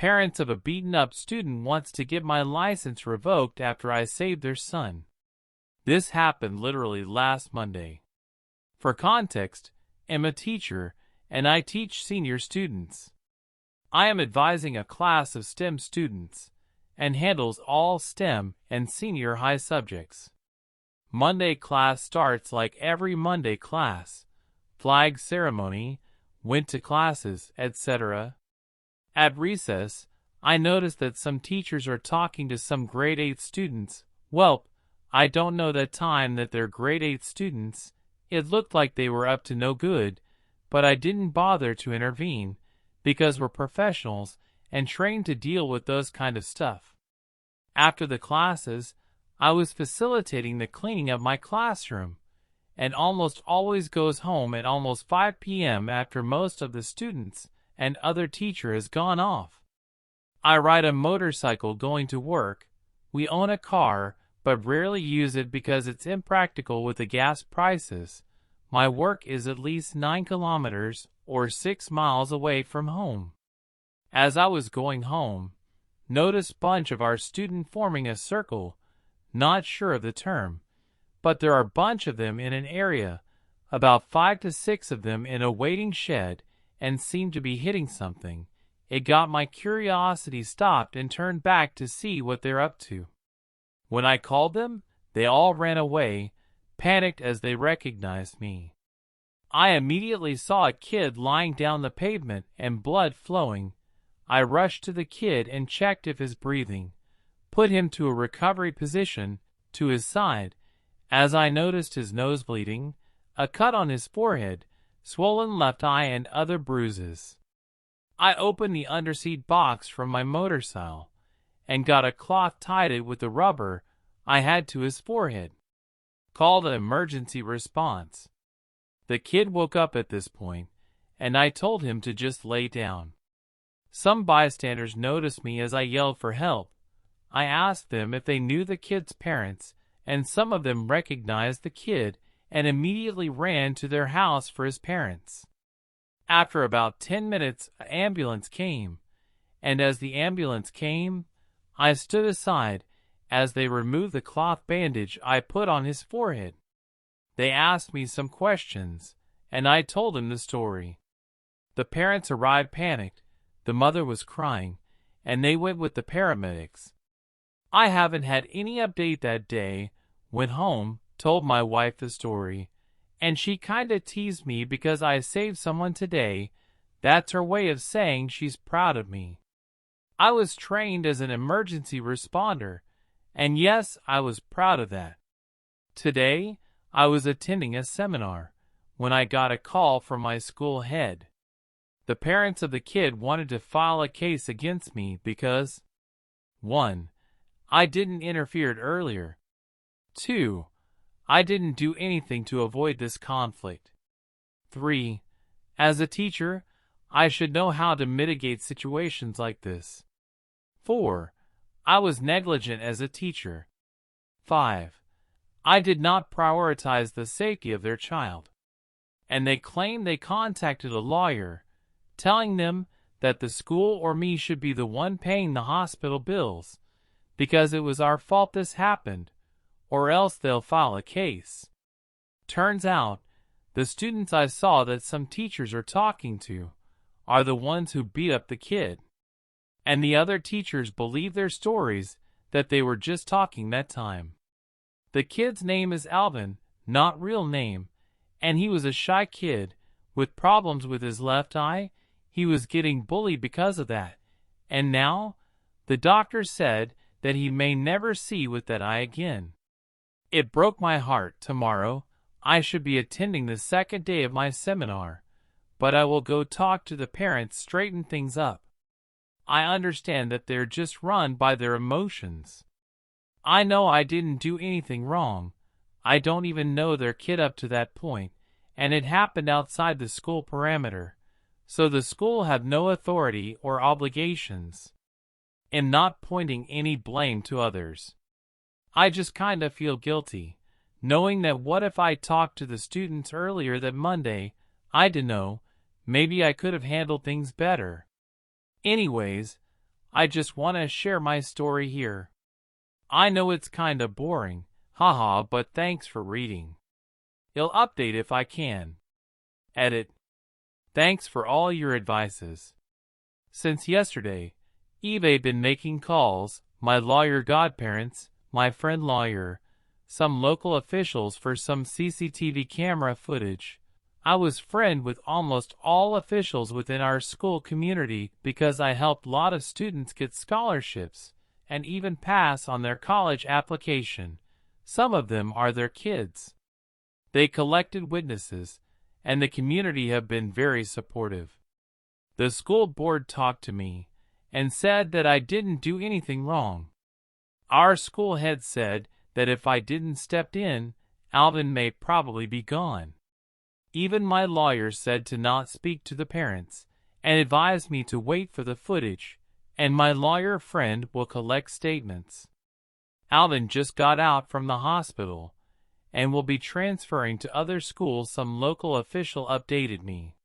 Parents of a beaten-up student wants to get my license revoked after I saved their son. This happened literally last Monday. For context, I'm a teacher, and I teach senior students. I am advising a class of STEM students, and handles all STEM and senior high subjects. Monday class starts like every Monday class, flag ceremony, went to classes, etc. At recess, I noticed that some teachers are talking to some grade 8 students. Well, I don't know that time that they're grade 8 students. It looked like they were up to no good, but I didn't bother to intervene, because we're professionals and trained to deal with those kind of stuff. After the classes, I was facilitating the cleaning of my classroom, and almost always goes home at almost 5 p.m. after most of the students and other teacher has gone off. I ride a motorcycle going to work. We own a car, but rarely use it because it's impractical with the gas prices. My work is at least 9 kilometers or 6 miles away from home. As I was going home, noticed bunch of our students forming a circle, not sure of the term, but there are bunch of them in an area, about 5 to 6 of them in a waiting shed, and seemed to be hitting something. It got my curiosity stopped and turned back to see what they're up to. When I called them, they all ran away, panicked as they recognized me. I immediately saw a kid lying down the pavement and blood flowing. I rushed to the kid and checked if his breathing, put him to a recovery position, to his side, as I noticed his nose bleeding, a cut on his forehead, swollen left eye and other bruises. I opened the underseat box from my motorcycle, and got a cloth tied it with the rubber I had to his forehead. Called an emergency response. The kid woke up at this point, and I told him to just lay down. Some bystanders noticed me as I yelled for help. I asked them if they knew the kid's parents, and some of them recognized the kid and immediately ran to their house for his parents. After about 10 minutes, an ambulance came, and as the ambulance came, I stood aside as they removed the cloth bandage I put on his forehead. They asked me some questions, and I told them the story. The parents arrived panicked, the mother was crying, and they went with the paramedics. I haven't had any update that day, went home, told my wife the story, and she kinda teased me because I saved someone today. That's her way of saying she's proud of me. I was trained as an emergency responder, and yes, I was proud of that. Today, I was attending a seminar when I got a call from my school head. The parents of the kid wanted to file a case against me because 1. I didn't interfere earlier. 2. I didn't do anything to avoid this conflict. 3. As a teacher, I should know how to mitigate situations like this. 4. I was negligent as a teacher. 5. I did not prioritize the safety of their child. And they claim they contacted a lawyer, telling them that the school or me should be the one paying the hospital bills, because it was our fault this happened, or else they'll file a case. Turns out, the students I saw that some teachers are talking to are the ones who beat up the kid. And the other teachers believe their stories that they were just talking that time. The kid's name is Alvin, not real name, and he was a shy kid with problems with his left eye. He was getting bullied because of that, and now the doctor said that he may never see with that eye again. It broke my heart. Tomorrow, I should be attending the second day of my seminar, but I will go talk to the parents, straighten things up. I understand that they're just run by their emotions. I know I didn't do anything wrong. I don't even know their kid up to that point, and it happened outside the school perimeter, so the school had no authority or obligations. I'm not pointing any blame to others. I just kinda feel guilty, knowing that what if I talked to the students earlier that Monday, I dunno, maybe I could have handled things better. Anyways, I just want to share my story here. I know it's kinda boring, haha, but thanks for reading. I'll update if I can. Edit. Thanks for all your advices. Since yesterday, Eve been making calls, my lawyer godparents, my friend lawyer, some local officials for some CCTV camera footage. I was friend with almost all officials within our school community because I helped a lot of students get scholarships and even pass on their college application. Some of them are their kids. They collected witnesses, and the community have been very supportive. The school board talked to me and said that I didn't do anything wrong. Our school head said that if I didn't step in, Alvin may probably be gone. Even my lawyer said to not speak to the parents and advised me to wait for the footage, and my lawyer friend will collect statements. Alvin just got out from the hospital and will be transferring to other schools, some local official updated me.